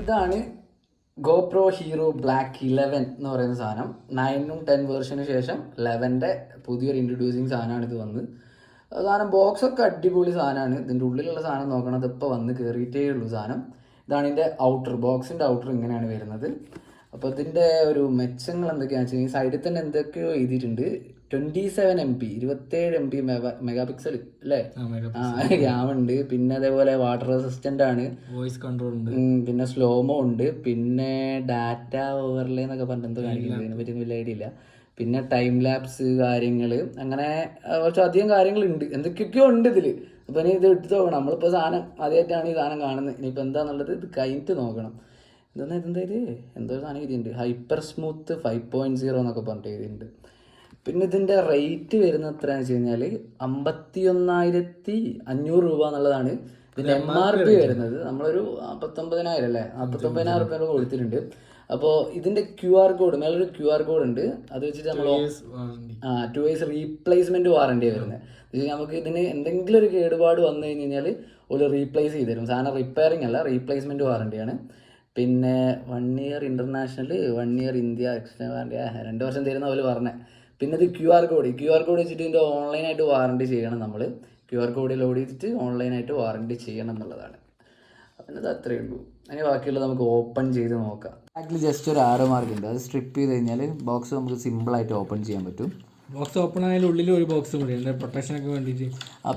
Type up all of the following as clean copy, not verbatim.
ഇതാണ് GoPro hero black 11 എന്ന് പറയുന്ന സാധനം. 9ഉം 10 വേർഷന് ശേഷം 11ന്റെ പുതിയൊരു ഇൻട്രൊഡ്യൂസിങ് സാധനമാണ് ഇത് വന്ന്. സാധനം ബോക്സൊക്കെ അടിപൊളി സാധനമാണ്. ഇതിൻ്റെ ഉള്ളിലുള്ള സാധനം നോക്കണം, ഇതിപ്പോൾ വന്ന് കയറിയിട്ടേ ഉള്ളൂ സാധനം. ഇതാണ് ഇതിൻ്റെ ഔട്ടർ, ബോക്സിൻ്റെ ഔട്ടർ ഇങ്ങനെയാണ് വരുന്നത്. അപ്പോൾ ഇതിൻ്റെ ഒരു മെച്ചങ്ങൾ എന്തൊക്കെയാണെന്ന് വെച്ച് കഴിഞ്ഞാൽ സൈഡിൽ തന്നെ എന്തൊക്കെയോ എഴുതിയിട്ടുണ്ട്. 27 MB 27 MB മെഗാ പിക്സൽ അല്ലേ, ക്യാം ഉണ്ട്. പിന്നെ അതേപോലെ വാട്ടർ റെസിസ്റ്റന്റ് ആണ്, വോയിസ് കൺട്രോൾ ഉണ്ട്, പിന്നെ സ്ലോമോ ഉണ്ട്, പിന്നെ ഡാറ്റ ഓവർലേ എന്നൊക്കെ പറഞ്ഞിട്ട് എന്തോ കാണിക്കുന്നത്, ഇതിനെ പറ്റി വലിയ ഐഡിയ ഇല്ല. പിന്നെ ടൈം ലാപ്സ് കാര്യങ്ങൾ, അങ്ങനെ കുറച്ചധികം കാര്യങ്ങളുണ്ട്, എന്തൊക്കെയൊക്കെയോ ഉണ്ട് ഇതിൽ. അപ്പോൾ ഇനി ഇത് എടുത്ത് നോക്കണം. നമ്മളിപ്പോൾ സാധനം ആദ്യമായിട്ടാണ് ഈ സാധനം കാണുന്നത്. ഇനിയിപ്പോൾ എന്താണെന്നുള്ളത് ഇത് കഴിഞ്ഞിട്ട് നോക്കണം. ഇതെന്താ ഇത് എന്തോ സാധനം എഴുതിയിട്ടുണ്ട്, ഹൈപ്പർ സ്മൂത്ത് 5.0 എന്നൊക്കെ പറഞ്ഞിട്ട് എഴുതിയിട്ടുണ്ട്. പിന്നെ ഇതിൻ്റെ റേറ്റ് വരുന്നത് എത്രയാണെന്ന് വെച്ച് കഴിഞ്ഞാൽ 51,500 രൂപ എന്നുള്ളതാണ് ഇതിൻ്റെ MRP വരുന്നത്. നമ്മളൊരു 49,000 അല്ലേ, 49,000 രൂപ കൊടുത്തിട്ടുണ്ട്. അപ്പോൾ ഇതിൻ്റെ QR കോഡ്, മേലൊരു QR കോഡ് ഉണ്ട്, അത് വെച്ചിട്ട് നമ്മൾ 2 years റീപ്ലേസ്മെൻറ്റ് വാറണ്ടി വരുന്നത്. നമുക്ക് ഇതിന് എന്തെങ്കിലും ഒരു കേടുപാട് വന്നു കഴിഞ്ഞ് കഴിഞ്ഞാൽ ഒരു റീപ്ലേസ് ചെയ്ത് തരും. സാധനം റിപ്പയറിംഗ് അല്ല, റീപ്ലേസ്മെൻറ്റ് വാറണ്ടിയാണ്. പിന്നെ 1 year international, 1 year India extra warranty, 2 വർഷം തരുന്ന പോലെ പറഞ്ഞത്. പിന്നെ ഇത് QR കോഡ് വെച്ചിട്ട് ഇതിൻ്റെ ഓൺലൈനായിട്ട് വാറണ്ടി ചെയ്യണം. നമ്മൾ QR കോഡ് ലോഡ് ചെയ്തിട്ട് ഓൺലൈനായിട്ട് വാറണ്ടി ചെയ്യണം എന്നുള്ളതാണ്. പിന്നെ അത് അത്രയേ ഉള്ളൂ. അതിന് ബാക്കിയുള്ളത് നമുക്ക് ഓപ്പൺ ചെയ്ത് നോക്കാം. ബാക്കിൽ ജസ്റ്റ് ഒരു ആരോ മാർക്ക് ഉണ്ട്, അത് സ്ട്രിപ്പ് ചെയ്ത് കഴിഞ്ഞാൽ ബോക്സ് നമുക്ക് സിമ്പിളായിട്ട് ഓപ്പൺ ചെയ്യാൻ പറ്റും. ബോക്സ് ഓപ്പൺ ആയാലും ഉള്ളിൽ ഒരു ബോക്സ് കൂടി ഉണ്ട് പ്രൊട്ടക്ഷനൊക്കെ വേണ്ടിയിട്ട്.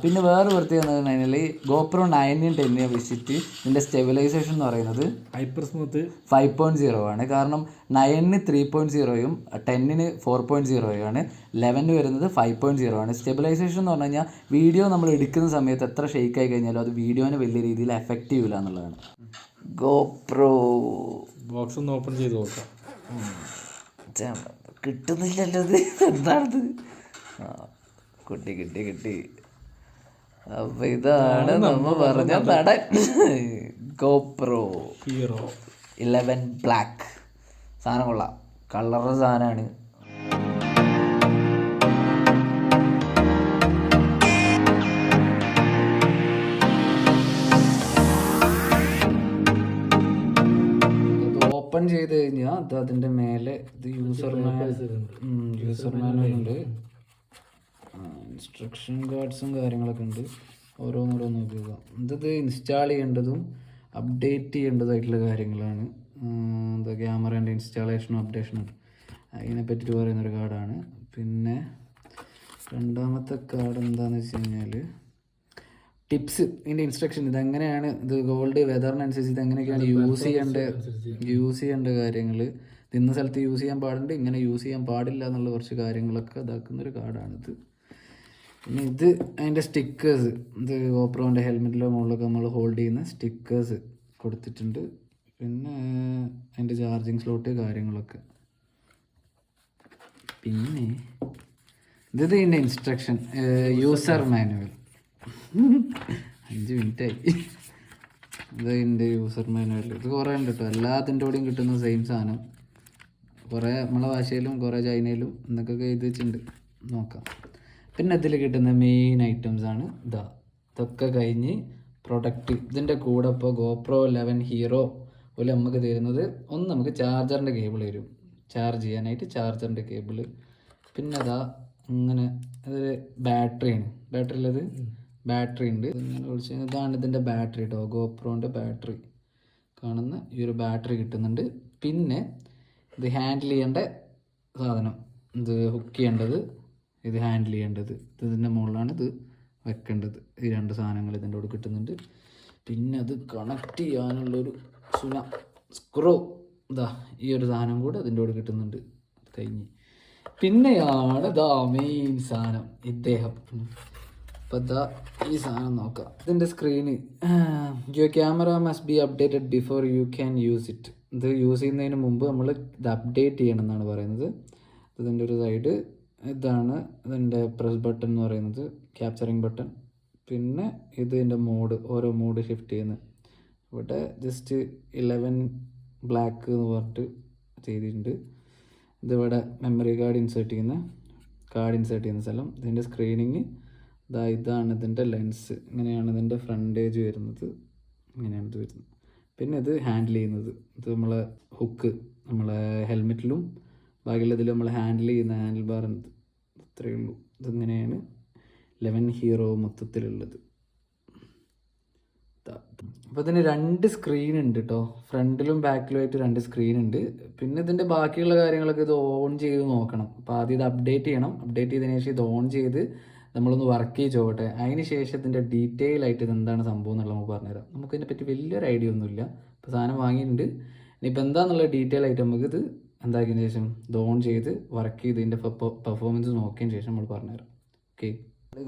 പിന്നെ വേറെ പ്രത്യേകത എന്ന് പറഞ്ഞാൽ ഗോപ്രോ 9ഉം 10ഉം വെച്ചിട്ട് ഇതിൻ്റെ സ്റ്റെബിലൈസേഷൻ എന്ന് പറയുന്നത് ഹൈപ്പർ സ്മൂത്ത് 5.0 ആണ്. കാരണം 9ന് 3.0യും 10ന് 4.0യും ആണ്, 11 വരുന്നത് 5.0 ആണ്. സ്റ്റെബിലൈസേഷൻ എന്ന് പറഞ്ഞു കഴിഞ്ഞാൽ വീഡിയോ നമ്മൾ എടുക്കുന്ന സമയത്ത് എത്ര ഷെയ്ക്ക് ആയി കഴിഞ്ഞാലും അത് വീഡിയോനെ വലിയ രീതിയിൽ എഫക്റ്റ് ചെയ്യില്ല എന്നുള്ളതാണ്. ഗോപ്രോ ബോക്സ് ഒന്ന് ഓപ്പൺ ചെയ്ത് നോക്കാം. കിട്ടുന്നില്ലല്ലോ, ഇത് എന്താണത്? കിട്ടി. അപ്പൊ ഇതാണ് നമ്മ പറഞ്ഞ നടൻ ഗോപ്രോ ഹീറോ 11 ബ്ലാക്ക്. സാധനം കൊള്ളാം, കളറ് സാധനമാണ്. ഓപ്പൺ ചെയ്ത് കഴിഞ്ഞാൽ അത് അതിൻ്റെ മേലെ ഇത് യൂസർ മാനുവൽ ഉണ്ട്, ഇൻസ്ട്രക്ഷൻ കാർഡ്സും കാര്യങ്ങളൊക്കെ ഉണ്ട്. ഓരോന്നോടെ നോക്കുക. ഇത് ഇൻസ്റ്റാൾ ചെയ്യേണ്ടതും അപ്ഡേറ്റ് ചെയ്യേണ്ടതായിട്ടുള്ള കാര്യങ്ങളാണ്. എന്താ ക്യാമറേൻ്റെ ഇൻസ്റ്റാളേഷനും അപ്ഡേഷനും അതിനെ പറ്റിയിട്ട് പറയുന്നൊരു കാർഡാണ്. പിന്നെ രണ്ടാമത്തെ കാർഡ് എന്താണെന്ന് വെച്ച് കഴിഞ്ഞാൽ ടിപ്സ്, ഇതിൻ്റെ ഇൻസ്ട്രക്ഷൻ, ഇതെങ്ങനെയാണ് ഇത് ഗോൾഡ് വെതറിനനുസരിച്ച് ഇതെങ്ങനെയൊക്കെയാണ് യൂസ് ചെയ്യേണ്ട കാര്യങ്ങൾ, ഇന്ന സ്ഥലത്ത് യൂസ് ചെയ്യാൻ പാടുണ്ട്, ഇങ്ങനെ യൂസ് ചെയ്യാൻ പാടില്ല എന്നുള്ള കുറച്ച് കാര്യങ്ങളൊക്കെ ഇതാക്കുന്നൊരു കാർഡാണിത്. പിന്നെ ഇത് അതിൻ്റെ സ്റ്റിക്കേഴ്സ്, ഇത് ഗോപ്രോൻ്റെ ഹെൽമെറ്റിലോ മുകളിലൊക്കെ നമ്മൾ ഹോൾഡ് ചെയ്യുന്ന സ്റ്റിക്കേഴ്സ് കൊടുത്തിട്ടുണ്ട്. പിന്നെ അതിൻ്റെ ചാർജിങ് സ്ലോട്ട് കാര്യങ്ങളൊക്കെ. പിന്നെ ഇത് ഇതിൻ്റെ ഇൻസ്ട്രക്ഷൻ, യൂസർ മാനുവൽ 5 മിനിറ്റായി. ഇത് ഇതിൻ്റെ യൂസർ മാനുവൽ, ഇത് കുറേ ഉണ്ട് കേട്ടോ, എല്ലാത്തിൻ്റെ കൂടെയും കിട്ടുന്ന സെയിം സാധനം. കുറേ നമ്മളെ ഭാഷയിലും കുറേ ചൈനയിലും എന്നൊക്കെ എഴുതി വെച്ചിട്ടുണ്ട്, നോക്കാം. പിന്നെ ഇതിൽ കിട്ടുന്ന മെയിൻ ഐറ്റംസ് ആണ് ഇതൊക്കെ കഴിഞ്ഞ് പ്രൊഡക്റ്റ്. ഇതിൻ്റെ കൂടെ ഇപ്പോൾ ഗോപ്രോ 11 ഹീറോ പോലെ നമുക്ക് തരുന്നത് ഒന്ന്, നമുക്ക് ചാർജറിൻ്റെ കേബിൾ തരും, ചാർജ് ചെയ്യാനായിട്ട് ചാർജറിൻ്റെ കേബിള്. പിന്നെ ഇങ്ങനെ അതൊരു ബാറ്ററിയാണ്, ബാറ്ററി ഉണ്ട്. ഇങ്ങനെ വിളിച്ച് ഇതാണ് ഇതിൻ്റെ ബാറ്ററി കേട്ടോ, ഗോപ്രോൻ്റെ ബാറ്ററി കാണുന്ന ഈ ഒരു ബാറ്ററി കിട്ടുന്നുണ്ട്. പിന്നെ ഇത് ഹാൻഡിൽ ചെയ്യേണ്ട സാധനം, ഇത് ഹുക്ക് ചെയ്യേണ്ടത്, ഇത് ഹാൻഡിൽ ചെയ്യേണ്ടത്, ഇതിൻ്റെ മുകളിലാണ് ഇത് വെക്കേണ്ടത്. ഈ 2 സാധനങ്ങൾ ഇതിൻ്റെ കൂടെ കിട്ടുന്നുണ്ട്. പിന്നെ അത് കണക്ട് ചെയ്യാനുള്ളൊരു സ്ക്രൂ, ഈ ഒരു സാധനം കൂടെ അതിൻ്റെ കൂടെ കിട്ടുന്നുണ്ട്. കഴിഞ്ഞ് പിന്നെയാണ് മെയിൻ സാധനം ഇദ്ദേഹം. അപ്പോൾ ഈ സാധനം നോക്കാം. ഇതിൻ്റെ screen, your camera must be updated before you can use it. ഇത് യൂസ് ചെയ്യുന്നതിന് മുമ്പ് നമ്മൾ ഇത് അപ്ഡേറ്റ് ചെയ്യണം എന്നാണ് പറയുന്നത്. ഇതിൻ്റെ ഒരു സൈഡ് ഇതാണ് ഇതിൻ്റെ പ്രസ് ബട്ടൺ എന്ന് പറയുന്നത്, ക്യാപ്ചറിങ് ബട്ടൺ. പിന്നെ ഇതിൻ്റെ മോഡ്, ഓരോ മോഡ് ഷിഫ്റ്റ് ചെയ്യുന്നത്. ഇവിടെ ജസ്റ്റ് 11 ബ്ലാക്ക് എന്ന് പറഞ്ഞിട്ട് ചെയ്തിട്ടുണ്ട്. ഇതിവിടെ മെമ്മറി കാർഡ് ഇൻസേർട്ട് ചെയ്യുന്ന സ്ഥലം. ഇതിൻ്റെ സ്ക്രീനിങ് ഇതാണ്. ഇതിൻ്റെ ലെൻസ് ഇങ്ങനെയാണ്, ഇതിൻ്റെ ഫ്രണ്ടേജ് വരുന്നത് ഇങ്ങനെയാണ് ഇത് വരുന്നത്. പിന്നെ ഇത് ഹാൻഡിൽ ചെയ്യുന്നത്, ഇത് നമ്മളെ ഹുക്ക് നമ്മളെ ഹെൽമെറ്റിലും ബാക്കിയുള്ളതിലും നമ്മൾ ഹാൻഡിൽ ചെയ്യുന്ന ഹാൻഡിൽ ബാർ ഉണ്ട്. ഇത്രയേ ഉള്ളൂ. ഇതിങ്ങനെയാണ് 11 ഹീറോ മൊത്തത്തിലുള്ളത്. അപ്പോൾ ഇതിന് 2 സ്ക്രീൻ ഉണ്ട് കേട്ടോ, ഫ്രണ്ടിലും ബാക്കിലുമായിട്ട് 2 സ്ക്രീൻ ഉണ്ട്. പിന്നെ ഇതിൻ്റെ ബാക്കിയുള്ള കാര്യങ്ങളൊക്കെ ഇത് ഓൺ ചെയ്ത് നോക്കണം. അപ്പോൾ ആദ്യം ഇത് അപ്ഡേറ്റ് ചെയ്യണം. അപ്ഡേറ്റ് ചെയ്തതിന് ശേഷം ഇത് ഓൺ ചെയ്ത് നമ്മളൊന്ന് വർക്ക് ചെയ്ത് ചോട്ടെ. അതിന് ശേഷം ഇതിൻ്റെ ഡീറ്റെയിൽ ആയിട്ട് ഇത് എന്താണ് സംഭവം എന്നുള്ളത് നമുക്ക് പറഞ്ഞുതരാം. നമുക്കിതിനെ പറ്റി വലിയൊരു ഐഡിയ ഒന്നുമില്ല. ഇപ്പോൾ സാധനം വാങ്ങിയിട്ടുണ്ട്, ഇനിയിപ്പോൾ എന്താണെന്നുള്ള ഡീറ്റെയിൽ ആയിട്ട് നമുക്കിത് എന്താക്കിയതിന് ശേഷം ഇത് ഓൺ ചെയ്ത് വർക്ക് ചെയ്ത് ഇതിൻ്റെ പെർഫോമൻസ് നോക്കിയതിന് ശേഷം നമ്മൾ പറഞ്ഞുതരാം. ഓക്കെ.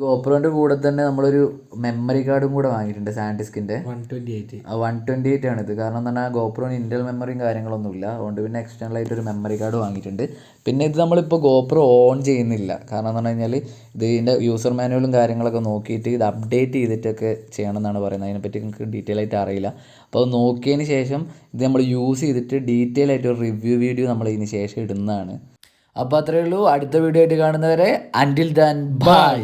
ഗോപ്രോൻ്റെ കൂടെ തന്നെ നമ്മളൊരു മെമ്മറി കാർഡും കൂടെ വാങ്ങിയിട്ടുണ്ട്, സാൻഡിസ്കിൻ്റെ 128 ആണിത്. കാരണം എന്ന് പറഞ്ഞാൽ ഗോപ്രോന് ഇൻറ്റൽ മെമ്മറിയും കാര്യങ്ങളൊന്നുമില്ല, അതുകൊണ്ട് പിന്നെ എക്സ്റ്റേണൽ ആയിട്ട് ഒരു മെമ്മറി കാർഡ് വാങ്ങിയിട്ടുണ്ട്. പിന്നെ ഇത് നമ്മളിപ്പോൾ ഗോപ്രോ ഓൺ ചെയ്യുന്നില്ല, കാരണം എന്ന് പറഞ്ഞു കഴിഞ്ഞാൽ ഇതിൻ്റെ യൂസർ മാനുവലും കാര്യങ്ങളൊക്കെ നോക്കിയിട്ട് ഇത് അപ്ഡേറ്റ് ചെയ്തിട്ടൊക്കെ ചെയ്യണം എന്നാണ് പറയുന്നത്. അതിനെപ്പറ്റി നിങ്ങൾക്ക് ഡീറ്റെയിൽ ആയിട്ട് അറിയില്ല. അപ്പോൾ അത് നോക്കിയതിന് ശേഷം ഇത് നമ്മൾ യൂസ് ചെയ്തിട്ട് ഡീറ്റെയിൽ ആയിട്ട് ഒരു റിവ്യൂ വീഡിയോ നമ്മൾ ഇതിന് ശേഷം ഇടുന്നതാണ്. അപ്പോൾ അത്രയേ ഉള്ളൂ. അടുത്ത വീഡിയോ ആയിട്ട് കാണുന്നവരെ അൻറ്റിൽ ദാൻ ബൈ.